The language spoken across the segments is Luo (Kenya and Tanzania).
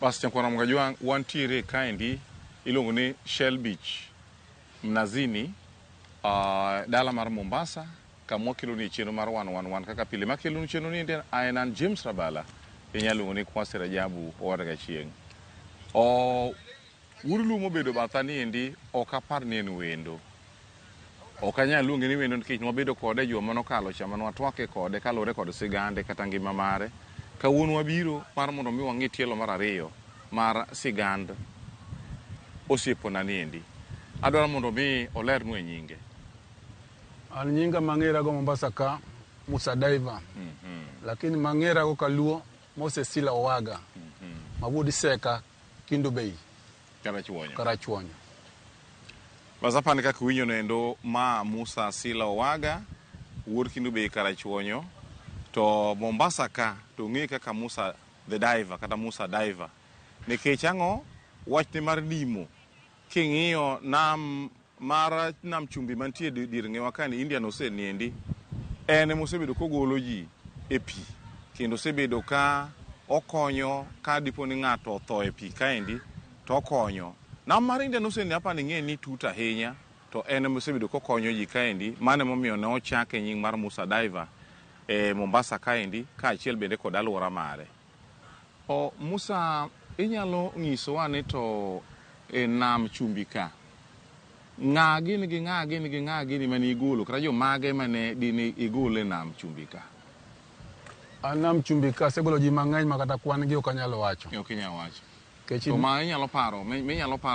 Bas Nyakwaro Mgajwang' wantiere kaendi iluongo ni Shell Beach Mnazini, dala mar Mombasa, kama wakelo ni chenro mar 111 kaka pile makelo ni chenro ni en James Rabala inyalo ni Kwasi Rajabu owarga chieng'. Urulu mobedo bathani endi ok apar ni en wendo. Ok anyal luonge ni wendo nikech wabedo kode juma nokalo chama watwake kode kalore kod sigande kata ngima mare. Kawuono wabiro mar mondo mi wang'e tielo mar ariyo mar sigand osiepona ni endi. Adwaro mondo mi olernwa e nyinge. An nyinga mang'era go Mombasa ka Musa Diver. Lakini mang'era go Kaluo Moses Sila Owaga. Mawuod Seka Kindu Bay. Karachuonyo. Bazapani kaka winyo nendo ma Musa Sila Owaga wuod Kindu Bay Karachuonyo. To Mombasa ka to ng'e kaka Musa the Diver kata Musa Diver. Nikech ang'o wachne mar dimo king'iyo nam chumbi mantie dir ng'ewa ka ni Indian Ocean niendi en mosebedo kogolo ji e pi kendo osebedo ka okonyo ka dipo ni ng'ato otho e pi kaendi to okonyo. Nam mar Indian Ocean hapa ni ng'e ni tut ahinya to en mosebedo kokonyo ji kaendi mane momiyo ne ochake nying mar Musa Diver e Mombasa kaendi kaachiel bende kod alwora mare. Musa, inyalo ng'isowa ni to e nam chumbi ka ng'a gini mane igolo kata jo mage mane dini igolo e nam chumbi ka? Nam chumbi ka segolo ji mang'eny ma kata kwan gi ok anyalo wacho. Ok inyalo wacho. To ma inyalo paro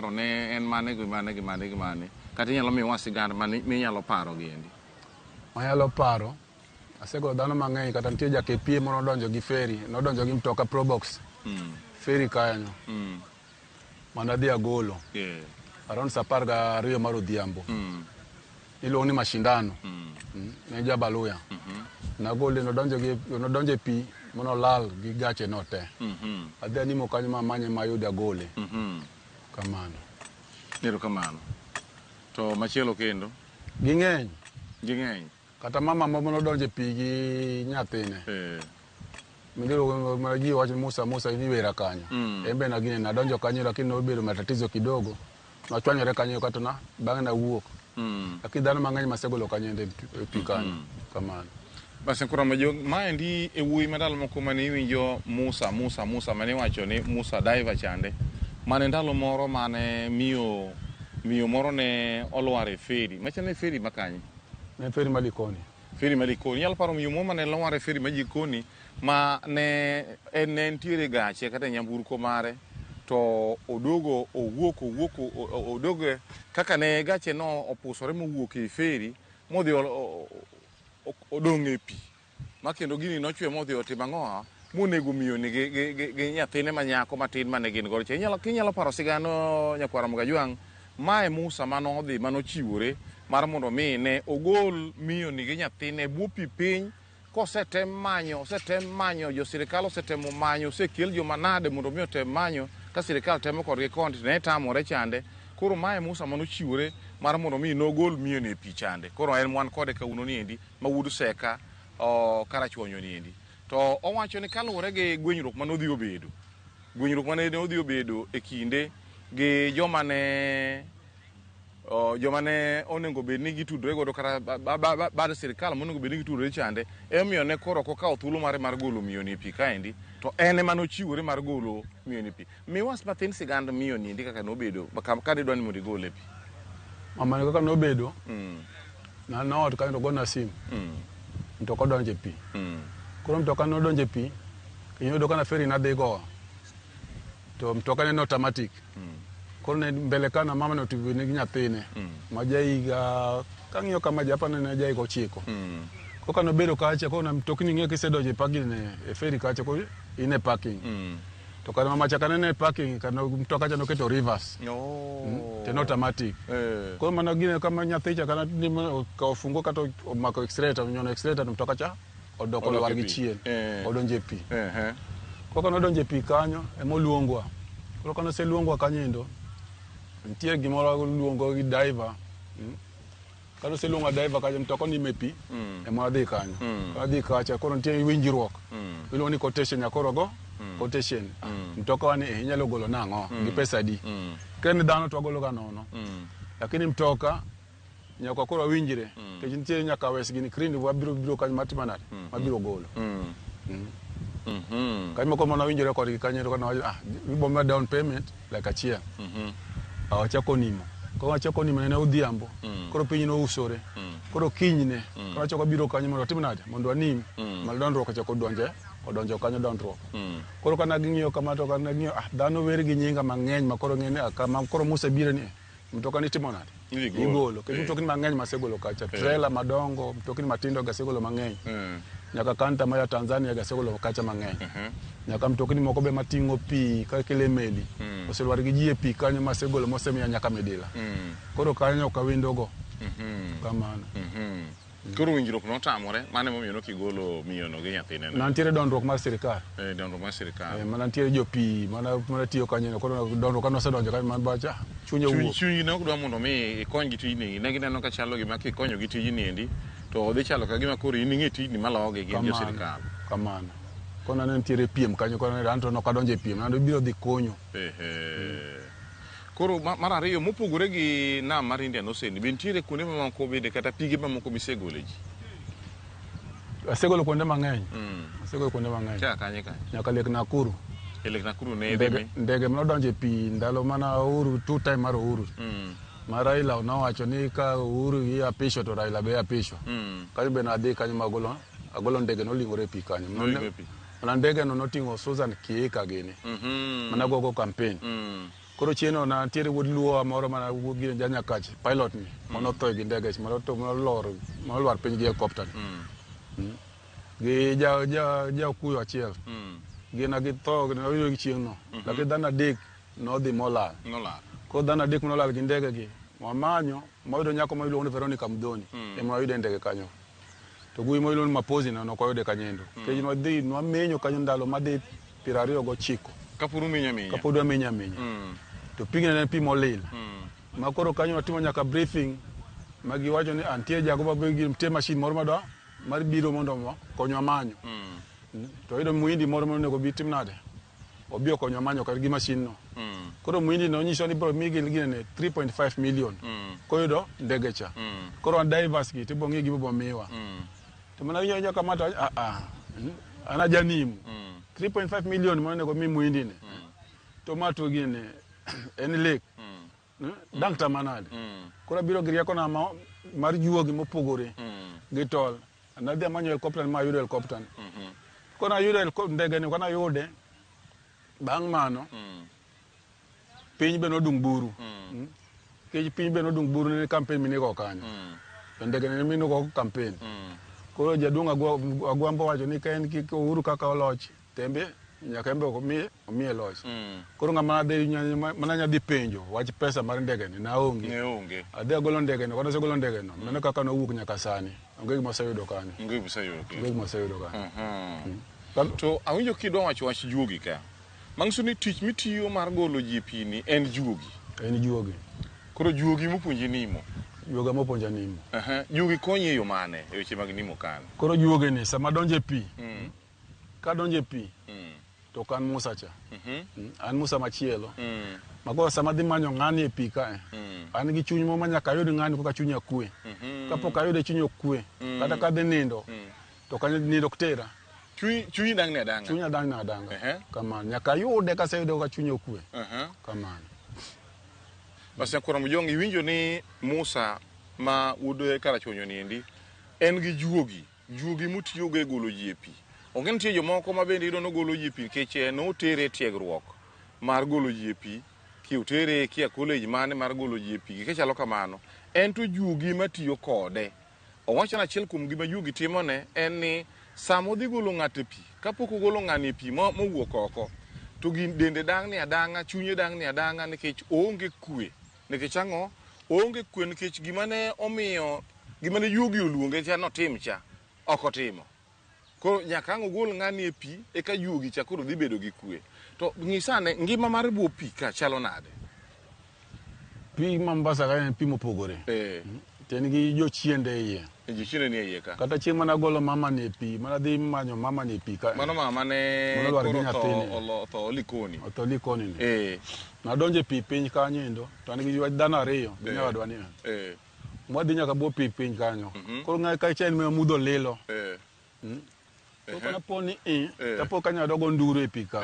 ne en mane gi mane kata inyalo miwa sigand mane inyalo paro gi endi? Anyalo paro asegolo dhano mang'eny kata nitie jakepie moro nodonjo gi feri, nodonjo gi mtoka Probox. Feri kanyo. Mana dhi agolo. Around 12 mar odhiambo. Iluongo ni mashindano. Ne Jabaluya. Nagole nodonjo e pi monolal gi gache no te. Adhi animo kanyo mamanye mayude agole. Kamano. Nero kamano. To machielo kendo? Ging'eny. Kata mama mo nodonjo e pi gi nyathine. Mindiro maji wacho Musa ni wera kanyo. Embe na gine nadonjo kanyo lakini nobedo matatizo kidogo. Nachwanyore kanyo kata na bang'e na wuok. Lakini dhano mang'eny masegolo kanyo ende pi kanyo. Kamano. Bas Nyakwaro maendi e wuoyi mandalo moko mane iwinjo Musa mane wacho ni Musa Diver chande. Mane ndalo moro mane miyo moro ne olwar e feri. Machane feri makanyo? Ne feri Malikoni. Feri Malikoni. Nyalo paro miyo moro mane olwar e feri Malikoni ma ne ntiere gache kata nyamburko mare to odogo odogo kaka ne gache no opusore mowuok e feri modhi odong' e pi ma kendo gini nochwe modhi otimo ang'oa monego miyo ni gi nyathine manyako matin mane gin godo. Kinyalo paro sigano Nyakwaro Mgajwang' mae Musa manodhi manochiwore mar mondo mi ne ogol miyo ni gi nyathine buo pi piny kosetem manyo jo sirikal osetemo manyo osekel joma nade mondo mi otem manyo ka sirikal temo kodgi konti ne tamore chande. Koro mae Musa manochiwore mar mondo mi nogol miyo ni e pi chande. Koro en mwan kode kawuono ni endi ma wuod Seka Karachuonyo ni endi. To owacho ni kaluwore gi gwenyruok mane odhi obedo e kinde gi joma ne onego bed ni gitudore godo kata bad sirikal monego bed ni gitudore chande emiyo ne koro kokawo thuolo mare mar golo miyo ni e pi kaendi to en ema nochiwore mar golo miyo ni e pi. Miwas mathin sigand miyo ni endi kaka nobedo ka didwa ni mondo igole e pi? Mamani kaka nobedo na ot kanyo gona sim. Mtoka odonjo e pi. Koro mtoka nodonjo e pi iyudo kana feri nadhi go to mtoka ne automatic. Koro ne mbele kana mama notigo ne nyathine ma jaiga kang'iyo kama japa ne jaiga 9. Koka nobedo kacha koro na mtokni ng'e kisedonjo e parking e feri kacha ko ine parking. To kana mama chakane ne parking kana mtoka cha noketo reverse. Teno automatic. Koro mana gine kama nyathi cha kana ka ofungo kata omako accelerator nyono accelerator mtoka cha odoko lwar gi chien. Odonjo e pi. Koka nodonjo e pi kanyo emoluongwa. Koro kana seluongwa kanyendo ntie gimoro luongo gi diver. Kano seluongo diver kaja mtoko ni mepi ema dhi kanyo. Adhi kacha koro ntie winjruok. Iluongo ni quotation ya koro go quotation mtoka wani inyalo golo nang'o gi pesa di ken dhano to golo ga nono lakini mtoka nyaka koro winjire kech nitie nyaka wes gini krindi wabiro kanyo matimanade mabiro golo kanyo moko mana winjire kodgi kanyo to kana iboma down payment like achiel awachako nimo ko wachako nimo ne odhiambo koro piny no usore koro kinyne koro achako biro kanyo mondo timnade mondo anim mal dondruok achako odonjo kanyo dondruok koro kana ging'iyo kama to kana ng'iyo dhano wer gi nyinga mang'eny makoro ng'ene kama koro Musa biro ni mtoka ni timo nade igolo kendo mtokni mang'eny masegolo kacha trailer madongo mtokni matindo gasegolo mang'eny nyaka kanta ma ya Tanzania gasegolo kacha mang'eny nyaka mtokni moko be mating'o pi ka kele meli oselwar gi jie pi kanyo masegolo mosemiya nyaka Midila koro kanyo kawindo go kamano koro winjruok notamore mane momiyo nokigolo miyono gi nyathine nantiere dondruok mar sirikal dondruok mar sirikal mana ntiere jopi mana tiyo kanyo koro dondruok kano sedonjo kanyo man bacha chunye wuok chunyi ne okdwa mondo mi ikony gi tijni ne gineno ka chalo gima kikonyo gi tijni endi to odhi chalo ka gima koro in ing'e tijni maloge gi jo sirikal kamano kono ne ntiere piem kanyo kono ne anto nokadonjo e piem nando biro dhi konyo koro mar ariyo mopogore gi nam mar Indian Ocean be ntiere kuonde mamoko bende kata pige mamoko misegole ji asegolo kuonde mang'eny kanye nyaka Lake Nakuru ne ndege manodonjo e pi ndalo mana Uhuru two time mar Uhuru ma Raila nowacho ni ka Uhuru gi apisho to Raila be apisho kanyo be nadhi kanyo agolo ndege nolingore e pi kanyo mana ndege no noting'o Susan Kiika gini mana gogo campaign koro chieno na ntiere wuod luo moro mana wuok gi Nyakache pilot ni manotho gi ndege malwar piny gi helicopter gi ja kuyo achiel gina githo noyudo gi chieng' no lakini dhano adek nodhi molal koro dhano adek manolal gi ndege gi wamanyo moyudo nyako ma iluongo ni Veronica Mdhoni ema wayudo ndege kanyo to guyi ma iluongo ni Mapozi no nokoyude kanyendo kech nwadhi nwamenyo kanyo ndalo madhi 29 kapod wamenya to pigine ne pi molil ma koro kanyo watimo nyaka briefing ma giwacho ni antie jago mabte machine moro madwa mar biro mondo konyo manyo to yudo muindi moro monego bi timnade obi okonyo manyo kar gi machine no koro muindi no nyiso ni bro migil gine ne 3.5 million koyudo ndege cha koro divers gi tibo ngi gibo miwa to mana yo kama to ana janimu 3.5 million monego mi muindi ne to mato gine en lek dang tamanade koro biro gi rieko na mar juogi mopogore gi tol anadhi amanyo helicopter ma yudo helicopter kona yudo ndege ni kona yude bang' mano piny be nodung' buru kech piny be nodung' buru ne campaign minigo kanyo ndege ne minigo campaign koro jaduong' Agwambo wacho ni ka en kik Uhuru kaka oloch tembe nyaka embe omiye loch koro ng'ama mana nyadhi penjo wach pesa mar ndege ni naonge adhi agolo ndege no asegolo ndege no mano kaka nowuok nyaka sani onge gima oseyudo kanyo to awinjo kidwa wacho wach juogi ka mang'so ni tich mitiyo mar golo ji pi ni en juogi koro juogi mopuonji nimo juogi konyi e yo mane e weche mag nimo kan koro juogi ni sama donje pi ka donje pi to kan Musa cha an Musa machielo makoro sama dhi manyo ng'ani e pi ka an gi chuny mo manyaka yud ng'ani koka chunya kwe kapok ayude chuny okwe kata ka dhi nindo to kanyo nindo ktera chuny dang' ne adanga kamano nyaka yude kaseyude ka chuny okwe kamano basi akwara mjongi iwinjo ni Musa ma wuod Karachuonyo ni endi en gi juogi mutiyogo e golo ji e pi onge nitie jomoko ma bende iyudo nogolo ji e pi nikech notere tiegruok mar golo ji e pi kiutere kia college mane mar golo ji e pi kike chalo kamano en to juogi matiyo kode owacho na achiel kuom gima juogi timone en ni sama odhi golo ng'ato e pi kapok ogolo ng'ani e pi mowuok oko to dende dang' ni adang'a chunye dang' ni adang'a nikech oonge kwe nikech ang'o oonge kwe nikech gimane juogi oluonge cha notim cha ok otimo koro nyaka ang' ogol ng'ani e pi eka juogi cha koro dhi bedo gi kwe to nyisane ngima mar buo pi ka chalo nade pi Mombasa ka en pi mopogore ten gi jo chiende iye. ji chiende ni iye ka. Kata chieng' mana golo mama ni pi, mana dhi manyo mama ni pi ka. Mano mama ne koro to likoni. To likoni ni. Na donje pi piny kanyo endo, to an gi ywa dhano ariyo, gi nyawadwa ni. Mwadhi nyaka bo pi piny kanyo. Koro ng'ayi ka chen me mudho lilo. To kana poni tapo kanya dogo nduru e pi ka.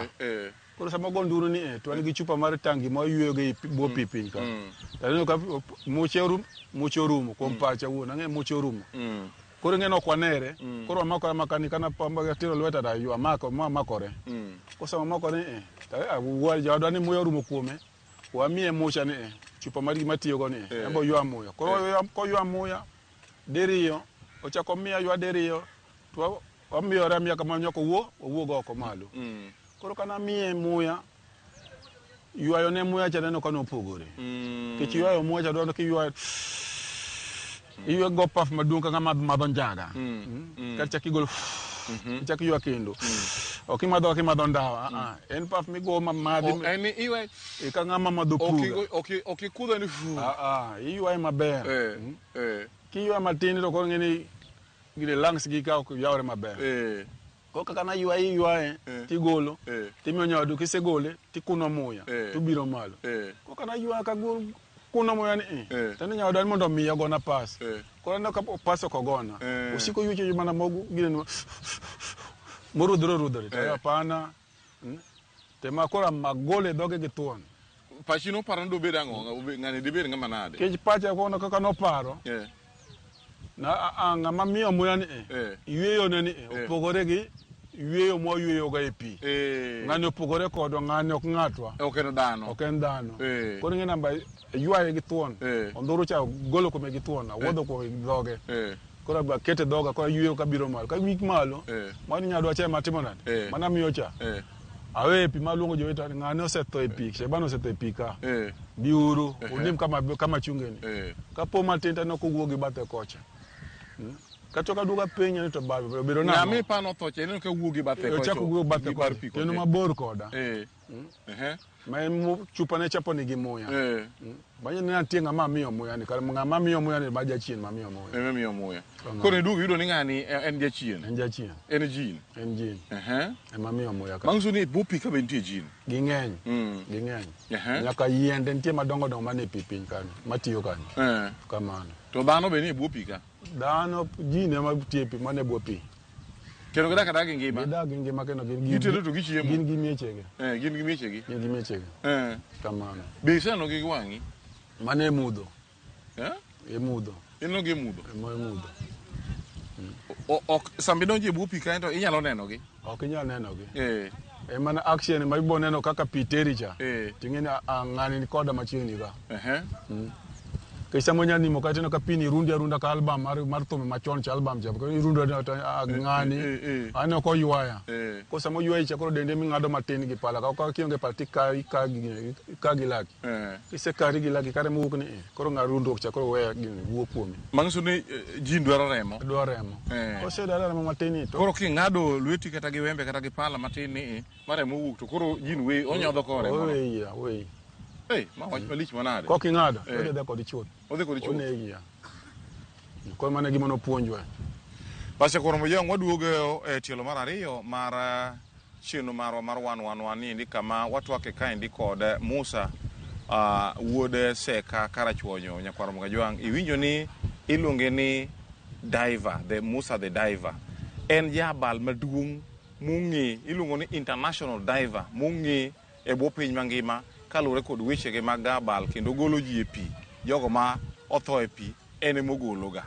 Koro sama go nduru ni to an gi chupa mar tangi ma yweyo gi bo pi piny ka. Taneno ka muche orumo kuom pacha wuon, ang'e muche orumo. Koro ng'eno kwanere, koro amakore makani kana pamba gatiro lweta da ywa makore. Kosama makore wuon jawadwa ni muya orumo kuome, wamiye mucha ni chupa mar gima tiyo go ni embo ywa muya. Koro ko ywa muya diriyo, ochako miya ywa diriyo, to wamiyore miya kama nyoko owuog oko malo. Koro kana miye muya, ywayo ne muya cha neno kano pogore. Kech ywayo muya cha dono ki ywayo iwe go paf maduong' ka ng'ama madho njaga. Kata chaki gol chaki ywa kendo. Ok imadho ndawa. En paf migo madhi. En iwe ka ng'ama madho puga. Ok ikudho ni fu. Iywaye maber. Ki ywa matin to koro ng'eni gine lungs gi ka ok yawre maber. Ko kaka na ywaye tigolo timiyo nyawadu kisegole tikuno muya tubiro malo. Ko kana ywa ka gol kuno moya ni tani nyawadu mondo miya gona pas. Ko na ka paso ko gona. Usiko yuche mana mogu gine morudro ta pana. Tema kora magole doge gituon. Pachino paro ndo beda ng'ani dibed ng'ama nade. Kech pacha ko na kaka no paro. Na ng'ama miyo muya ni yweyo ne ni opogore gi yweyo mo yweyo ga e pi. Ng'ani opogore kodwa ng'ani ok ng'atwa. Ok en dhano. Ok en dhano. Koro ng'e namba ywaye gi thuon. Ondhuro cha golo kome gi thuon, wuodho ko dhoge. Koro ba kete dhoga ko yweyo ka biro malo. Ka wik malo, mani nyadwa cha matimo nade. Mana miyo cha. Awe pi maluongo joweta ng'ani osetho e pi, Shebano osetho e pi ka. Biuru, unim kama chungeni. Kapo matinta no kuwuogi bathe kocha. Katoka duga penya to babe bedo na mi pano to che ka wuogi bathe kocha chako wuogi bathe kocha kendo mabor koda ma chupa ne chapo ni gi muya banye ne antie ng'ama miyo muya ni kar ng'ama miyo muya ni ba jachien ma miyo muya miyo muya koro dugi yudo ni ng'ani en jachien en jin ma miyo muya ka bangso ni bupi ka bentie jin gi ng'eny nyaka yiende ntie madongo dongo mane pi piny kanyo matiyo kanyo kamano to dhano be ni bupi ka dhano jin ema tie pi mane buo pi kendo gidak gi ngima kendo gitedo to gichiemo gin gi miechegi gin gi miechegi kamano be iseno gi wang'i mane mudho mudho ino gi mudho mudho ok sambi donje bupi ka to inyalo neno gi ok inyalo neno gi mana action ma ibo neno kaka pi teri cha ting'eni ng'ani ni koda machiegni ka Kisa nyani mo katino ka pini rundi arunda ka album mar thum machon cha album jab ko irundo ng'ani ano ko ywaya ko samo ywaya cha koro dende mi ng'ado matin gi pala ka kionge patika ka gi laki kise kari gi laki kare mu ni koro ng'arundo cha koro weya gi wuo kuomi mangso ni jin dwaro remo ko se dara remo matin to koro ki ng'ado lweti kata gi wembe kata gi pala matin ni mare mu wuok to koro jin we onyodho kore we ma wach malich manade ko ki ng'ado odhi de kod chuth onegi ko mane gima no puonjwa Pasha koro mojang waduogo e tielo mar ariyo mar chino marwa mar 111 ni kama watwake kaendi kod Musa wuod Seka Karachuonyo nyakwaro Mgajwang iwinjo ni iluonge ni diver Musa the diver en jabal maduong' mung'e iluongo ni international diver mung'e e bwo piny mangima kalure kod weche ge mag abal kendo golo ji e pi jogo ma otho e pi ene mogologa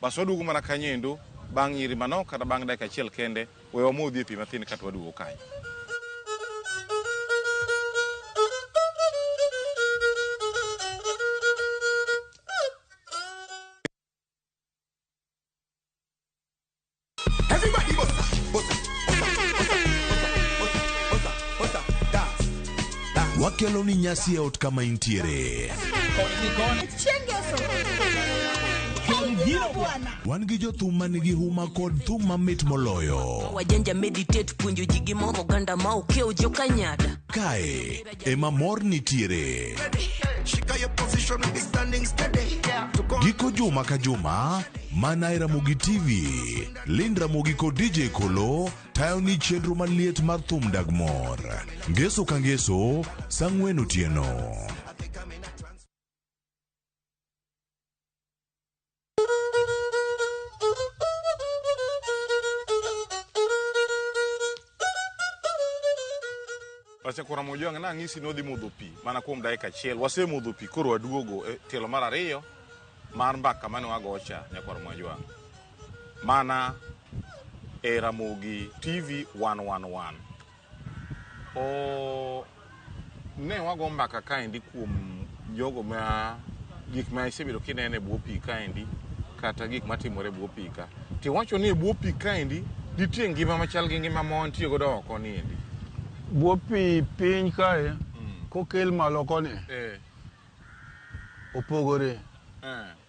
bas waduogo mana kanyendo bang' nyiri manok kata bang' dakika achiel kende we wamodhi e pi matin kata waduogo kanyo. Everybody bossa wakelo ni nyasi e ot kama intiere. Wan gi jothum manigi huma kod thum mamit moloyo. Wajanja meditate puonjo ji gimoro ganda ma okeo jo kanyada. Kae ema mor nitiere. Giko juma ka juma, mana Ramogi TV, Lind Ramogi kod DJ Kolo, tayo ni chenro maliet mar thum dag mor. Ngeso ka ngeso, sang'wen otieno. Wacha kwa Ramogi na ngisi no dhi modho pi mana kuom dakika achiel wase modho pi koro waduogo tielo mar ariyo mar mbaka mane wagocha nyakwa Ramogi mana Ramogi TV 111 ne wago mbaka kaendi kuom jogo ma gik ma isebedo kinene e bwo pi kaendi kata gik matimore bwo pi ka ti wacho ni bwo pi kaendi nitie ngima machal gi ngima ma wantie godo oko niendi. Bwo pi piny kae kokel malo koni opogore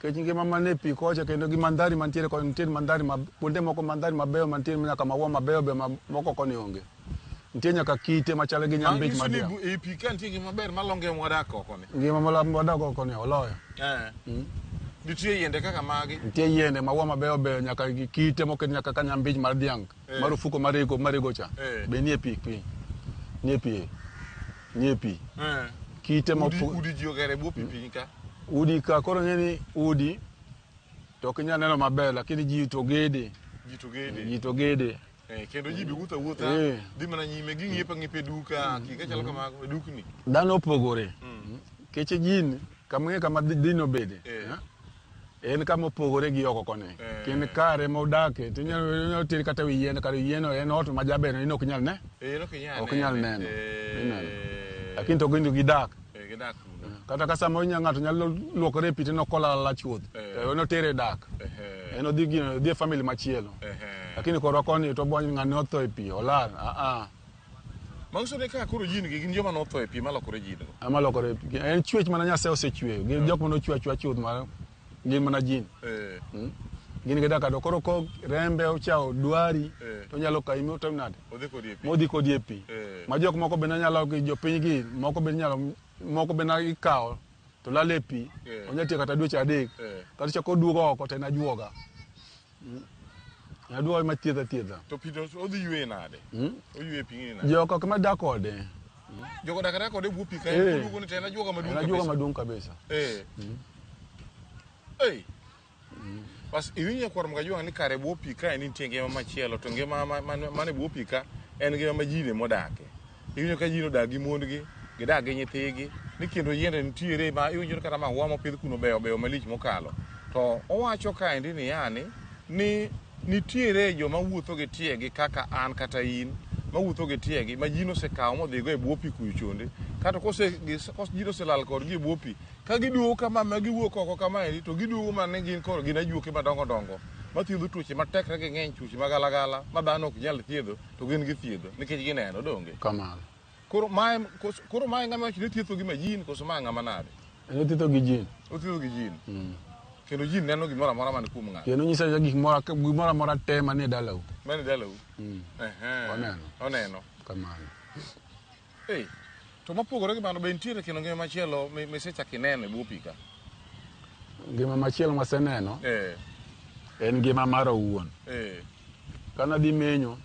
kech ngima mane pi kocha kendo gi mandhari mantiere koni nitiere mandhari kuonde moko mandhari mabeyo mantiere nyaka maua mabeyo be moko koni onge nitie nyaka kite machal gi nyambich madiang e pi ka nitie ngima maber malonge mwadak oko ni ngima mwadak oko ni oloyo nitie yiende kaka magi nitie yiende maua mabeyo beyo nyaka kite moko nyaka ka nyambich mar diang marufuko marigo cha be nie pi piny nie pi kite mo udi ji ogere bwo pi piny ka udi ka koro ng'eni udi to kinya neno maber lakini ji to gede kendo ji bi wuotha dhi mana nyime gi ng'iepe duka kika chalo kama dukni dhano opogore keche jin kama dino bede en kama opogore gi oko koni kin kare modake tinyalo tiri kata wi yien kare yieno en ot ma jaber ino ok nyal ne ok nyal neno lakini to gidak kata ka samo ng'ato nyalo luokore pi tino kola chuth ono tere dak eno dhi family machielo lakini koro koni to bony ng'ani otho e pi olal Mauso de ka koro jin gi gin joma notho e pi malokore jin malokore pi en chwech mana Nyasaye osechweyo gin jok mano chwa chuth mar gin mana jin gin gidak ado koro ko rembe ochao dwari to nyalo kaimi to nade modhi kodi e pi ma jok moko be nyalo jopiny gi moko be na ikawo to lale pi onyatie kata dweche adek kata chako duogo oko to na juoga aduogo ma thiedha to pi to odhi ywe nade oywe pi ni nade joko kama dak kode joko dak kode bwo pi ka duogo ni tena juoga madung kabisa Pas iwinyo kwa Ramogi ni kare bwo pi ka nitie ngima machielo to ngima mane bwo pi ka en ngima ma jine modake iwinyo ka jino dagi mondgi gidak gi nyithigi ni kendo yiende nitiere ma iwinjo kata maua mopidh kuno beyo malich mokalo to owacho kaendi ni yani ni nitiere joma wuotho gi tiegi kaka an kata in mawuotho gi tiegi ma jino osekawo modhigo e bwo pi kuyo chonde kata jino oselal kodgi e bwo pi ka giduogo kama ma giwuok oko kamaendi to giduogo mana gin koro gin ajuoke madongo mathiedho tuoche matekre gi ng'eny tuoche magalagala ma dhano ok nyal thiedho to gin githiedho nikech gineno donge kamano koro mae ng'ama wacho ni thietho gi majin koso mae ng'ama nade thietho gi jin othietho gi jin kendo jin neno gimoro amora man kuom ng'ato kendo nyisa gimoro amora te manie dalau oneno kamano to mopogore gi mano be nitiere kendo ngima machielo misechako ineno e bwo pi ka ngima machielo maseneno en ngima mar owuon kana dhi menyo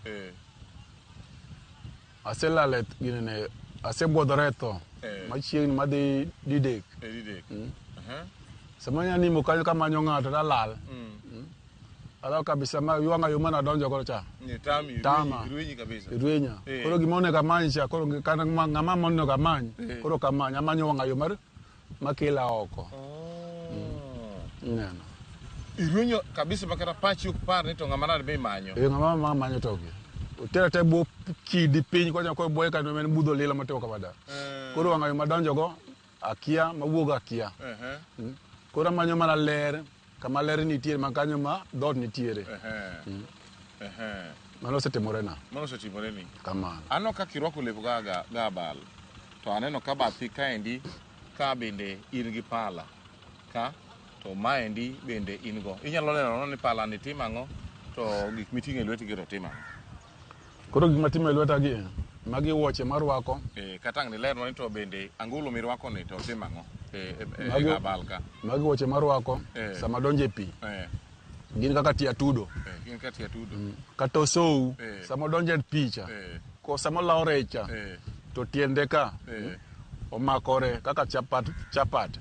aselale ginene asebwodhore tho machiegni madhi didek sama nyanimo kanyo kamanyo ng'ato talal alaw kabisa ma yuanga yo mana donjo koro cha tama irwenya koro gimone kamany cha koro kana ng'ama monno kamany koro kamany amanyo wanga yo mar makela oko neno irwenyo kabisa makata pachi ok par ni to ng'ama nade be manyo ng'ama manyo togi utera te bo kidi piny konya ko boy ka no men budho lila mateo kabada koro wanga yo madonjo go akia mawuoga akia koro manyo mana ler kama ler nitiere makanyo ma dot nitiere mano setimore ni kamano ano ka kirwako lepo ga bal to aneno ka bathi kaendi ka bende in gi pala ka to maendi bende in go. Inyalo neno ni pala ni timo ang'o to gik miting'o e lweti gi to timo ang'o. Koro gik matimo e lweta gi magi wuoche marwako. Kata ang' ni ler ni to bende angolo mirwako ni to timo ang'o e gabal ka. Magi wuoche marwako sama donjo e pi. Gin kaka tie atudo. Gin kaka tie atudo. Kata osou sama donjo e picha. Ko sama lao recha to tiende ka omakore kaka chapat.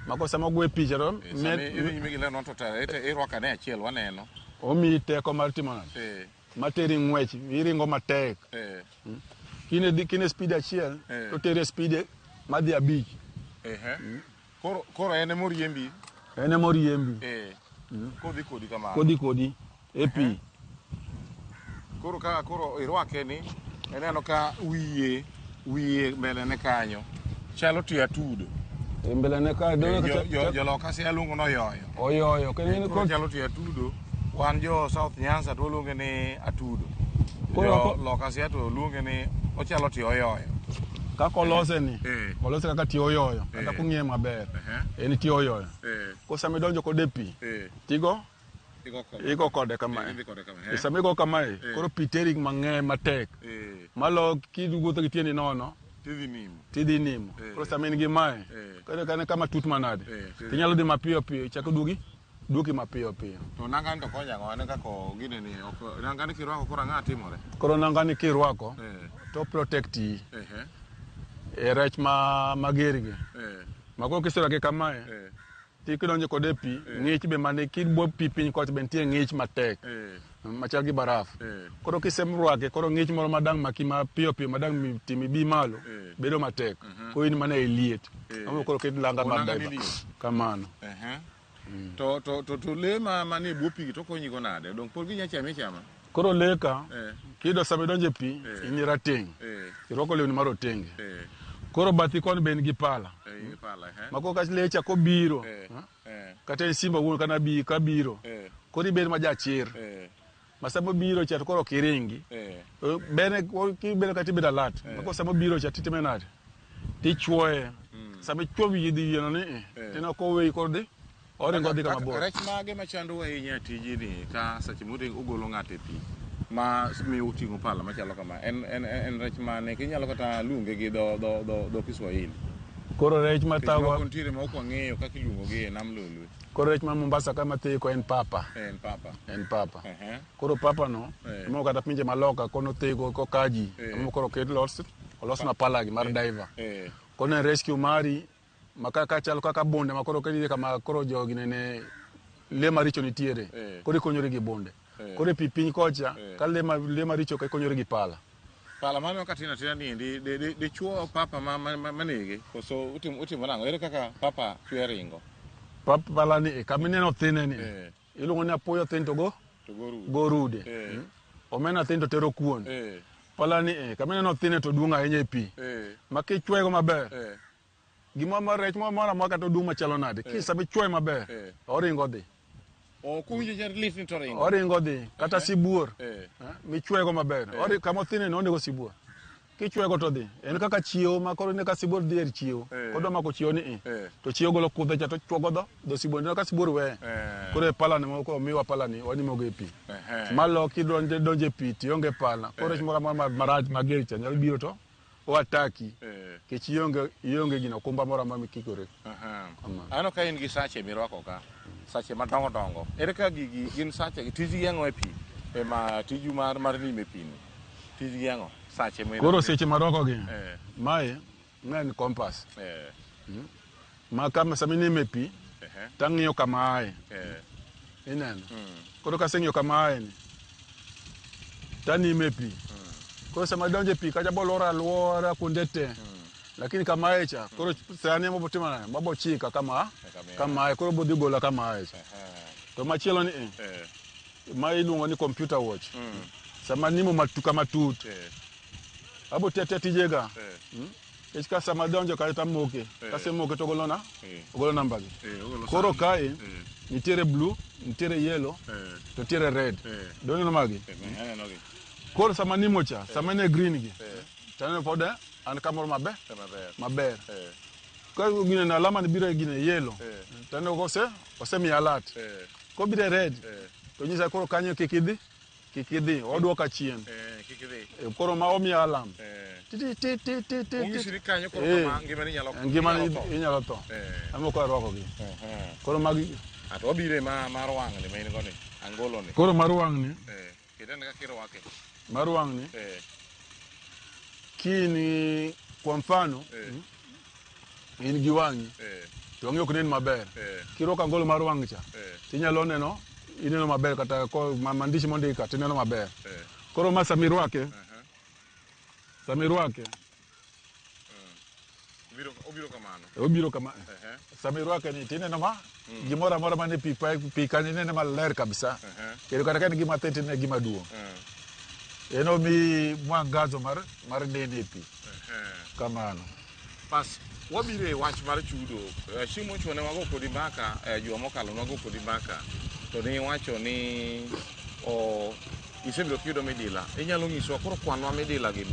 Mako sama gwe picha to migi ler no to irwaka ne achiel waneno. Omi teko mar timo nade. Materi ng'wech iringo matek. Kine speed achiel to tere speed madhi 5. Koro ene moriembi. Ene moriembi. Kodi kama. Kodi e pi. Koro irwake ni eneno ka wiye mbele ne kanyo chalo tie atudo. Mbele ne ka joloka se alungo no yoyo. Oyoyo kendo chalo tie atudo. Wan jo South Nyanza to luonge ni atudo. Jo loka se to luonge ni ochalo tie oyoyo. Kaka olose ni. Olose kaka tie oyoyo. Kata kung'iye maber. En tie oyoyo. Ko sama donjo kode pi. Tigo iko kode kamae. Sama igo kamae koro pi teri mang'eny matek. Malo kiduwuotho gi tiendi nono. Tidhi nimo. Koro sama in gi mae. Kane kama tut manade. Tinyalo dhi mapiyo chako duoki mapiyo. To nangani to konya ng'o kako gine ni nangani kirwako koro ang'a timore. Koro nangani kirwako to protecti. Rech magergi. Makoro kiserwake kamae. Ti kidonjo kode pi, ng'ich be mane kidbo pi piny koch be nitie ng'ich matek. Machal gi baraf. Koro kisemrwake koro ng'ich moro madang' maki mapiyo madang' timi bi malo bedo matek. Ko in mana e liet. Amo koro kid langa maber. Kamano. To le mane bwo pi to konyi go nade. Dong por gi chama. Koro leka kido sama donjo e pi in rateng'. Irwako lewni marotenge. Koro bathi kon ben gi pala. Mako ka lecha ko biro. Kata simba wuon kana ka biro. Koro ibed ma jachir. Masamo biro cha koro kiringi. Bene ki bene kati beda lat. Mako samo biro cha titime nade. Ti chwoe. Sama chwobi yidi yeno ni. Tena ko we kode. Ore ngodi kama bor. Rech mage machando ahinya tijini ka sache mude ugolo ng'ate pi. Ma mi uting'o pala machalo kama en rech mane kinyalo kata luonge gi do Kiswahili. Koro rech matawa kontire ma ok wang'eyo kaka iluongo gi e nam lolwe. Koro rech ma Mombasa kama teko en papa. En papa. Koro papa no mo kata pinje maloka kono tego ko kaji. Mo koro ket olos na pala gi mar diver. Kono rescue mari makaka chalo kaka bonde makoro kedi kama koro jogi nene le maricho nitiere. Koro ikonyore gi bonde. Kore pi piny kocha ka le maricho ka ikonyore gi pala. Pala mano katina ni de chuo papa manege koso utimo nango ere kaka papa chwe ringo. Papa pala ni kamineno thine ni. Iluongo ni apoyo thin to go rude. Omena thin to tero kuon. Pala ni kamineno thine to duong' ahinya e pi. Ma kichwego maber. Gima mar rech moro amora to dung' machalo nade. Kisabe chwoe maber. Oringo dhi. Kuwinjo jar lifni to ringo. Oringo dhi kata sibuor. Michwego maber. Kama thine no ndego sibuor. Kichwego to dhi. En kaka chiewo ma koro ne ka sibuor dhi er chiewo. Kodo mako chiewo ni to chiewo golo kudhe cha to chwogo do sibuor ne ka sibuor we. Koro pala ni moko miwa pala ni wanimo go e pi. Malo kidonje pi tionge pala. Koro moro maraj mager cha nyalo biro to o ataki ke ionge gino kumba moro ma mikikore. Ano ka in gi sache mirwako ka. Sache madongo. Ere ka gigi gin sache tiji yango e pi. Ma tiju mar nime pi ni. Tiji yango sache mo. Koro seche marwako gi. Mae ng'en compass. Ma kama sami nime pi. Tang'iyo kama ae. Ineno. Koro ka seng'iyo kama ae ni. Tanime pi. Koro sama donje pi kaja bolora alwora kunde te. Lakini kama echa koro sani mo botima na babo chika kama koro bodi gola kama echa. To machielo ni ma iluongo ni computer watch. Sama nimo matuka matut. Abo tete tijega. Iska sama donjo ka tamoke. Kase moke to golona. Ogolo namba gi. Koro kai nitiere blue, nitiere yellow, to nitiere red. Doni no magi. Koro sama nimo cha, sama ne green gi. Tane fode an kamoro maber. Ka gine na alama ni biro gine yellow. Tano ose mi alert. Ko biro red. To nyisa koro kanyo kikidhi oduoka chien. Kikidhi. Koro ma omi alam. Ong'isiri kanyo koro kama ngimani inyalo tho. Amoko arwako gi. Koro magi ato obire mar wang' ni main goni angolo ni. Koro mar wang' ni. Kitende ka kirwake. Mar wang' ni. Kini kwa mfano in gi wang'i to wang'i ok nen maber. Kirwako angolo mar wang' cha tinyalo neno ineno maber kata ko maandishi mondika tineno maber. Koro ma samirwake. Obiro kamano. Samirwake ni tineno ma gimora mora mane pi kanyo neno maler kabisa. Kendo kata kan gima tin ne gima duong'. Eno mi mwangazo mar nene pi. Kamano. Pas wabire wach mar chudo. Shimo chone wago kodi mbaka juma mokalo wago kodi mbaka. To ni wacho ni isebiro kiyudo midila. Inyalo nyiso koro kwanwa midila gi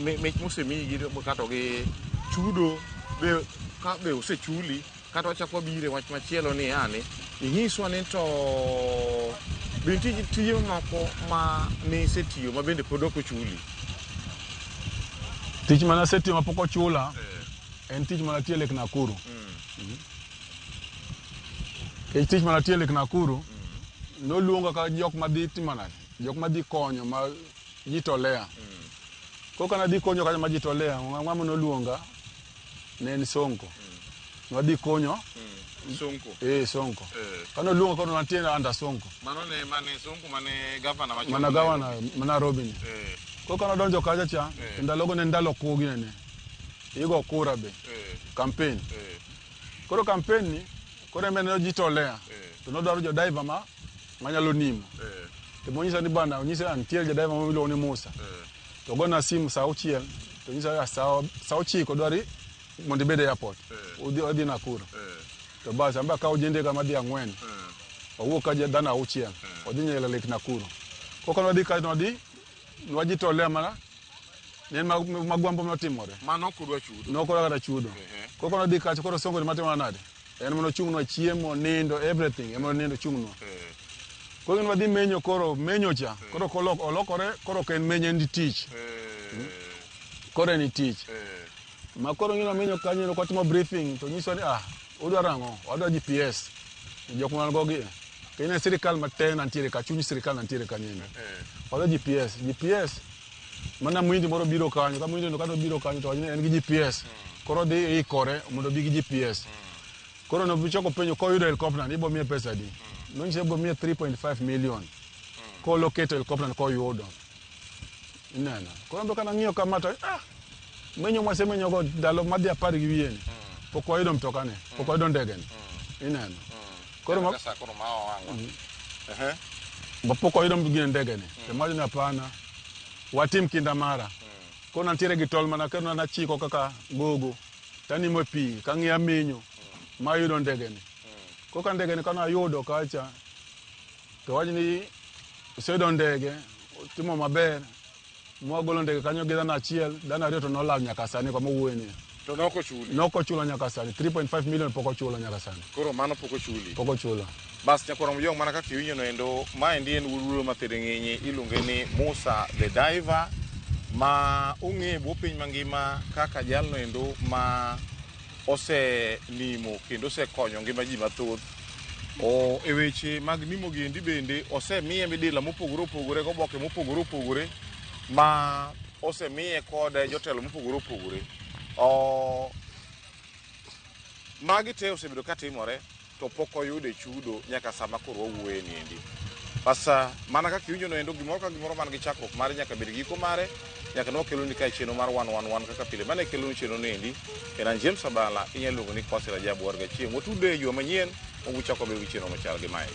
mich mosemi gi kato gi chudo be osechuli kata wachako bire wach machielo ni yani inyiswa ni to binti tije moko ma ni setiyo ma bende pod ok ochuli. Tich mana setiyo ma pok ochula en tich mana tiyo Lake Nakuru. Tich mana tiyo Lake Nakuru noluonga ka jok madhi timanade, jok madhi konyo ma jitolea. Koka na dhi konyo kanyo ma jitolea, ng'ama noluonga ne en Sonko. Wadhi konyo Sonko. Sonko. Kano luonga kono nantie anda Sonko. Mano ne mane Sonko mane governor macho. Mana governor mana Robin. Koka na donjo kaja cha ndalogo ne ndalo kugi ne. Igo kura be. Campaign. Koro campaign ni koro mene jitolea. To no dwaro jo diver manyalo nimo. To monyisa ni bana onyisa antie jo diver mamilo ni Musa. To gona simu saa uchiel to nyisa saa uchiko dwari mondo ibede airport. Udhi Nakuru. To basi amba ka ujende kama dia ngwen. Owuok ka dana uchiel. Odhi nyela Lake Nakuru. Koka no dhi ka no dhi nwajitolea mana nen magwambo matimore. Mano kudwa chudo. No kora chudo. Koka no dhi ka koro Sonko ni matima nade. En mono chungno chiemo nindo everything. En mono nindo chungno. Koro nwadhi menyo koro menyo cha. Koro olokore koro ken menyo ndi tich. Koro ni tich. Ma koro ngino menyo kanyo no kwatimo briefing to nyiso ni udwa rango, wadwa GPS. Jok man gogi. Kene sirikal maten antiere ka chuny sirikal antiere kanyendo. Wadwa GPS. Mana mwindi moro biro kanyo, ka mwindi no kado biro kanyo to wajine en gi GPS. Koro dhi ikore mondo bi gi GPS. Koro no bichoko penyo ko yudo helicopter ni bo mie pesa di. No nche bo mie 3.5 million. Ko locate helicopter ko yudo. Inana. Koro ndo kana ng'iyo kamata menyo mwasemenyo go dalo madhi 10 gi wiye ni. Pok wayudo mtokane, pok wayudo ndege ni. Inano. Koro ma wango. Pok wayudo ndege ni. Temaji na pana. Watim kinda mara. Kona ntiere gi tol mana keno na chiko kaka gogo. Tani mo pi, ka ng'iya menyo. Ma yudo ndege ni. Koka ndege ni kana yudo kacha. To wajini useyudo ndege, timo maber. Mwagolo ndege kanyo gi dana achiel, dana ariyo to nolal nyaka sani kwa mowueni. To noko chuli. Noko chulo nyaka sani, 3.5 million poko chulo nyaka sani. Koro mano poko chuli. Poko chulo. Bas nyakoro mjong mana kaka iwinjo no endo, ma endi en wurulo mathere ng'enye iluonge ni Musa the Diver, ma ong'e bwo piny mangima kaka jalno endo ma ose nimo kendo ose konyo ngima ji mathoth. E weche mag nimo gi endi bende ose miye midila mopogore opogore goboke mopogore opogore ma ose miye kod jotelo mopogore opogore. Magi te osebedo katimore to pok oyude chudo nyaka sama koro wawuoye ni endi. Pasa mana kaka iwinjo no endo gimoro ka gimoro man gi chakruok mare nyaka bed giko mare nyaka no kelo ni kai cheno mar 111 kaka pile mane kelo ni cheno nendi kenan James Abala inyalo luongo ni Kwasi Rajabu warga chieng' otude yo manyien oguchako be cheno machal gi mae.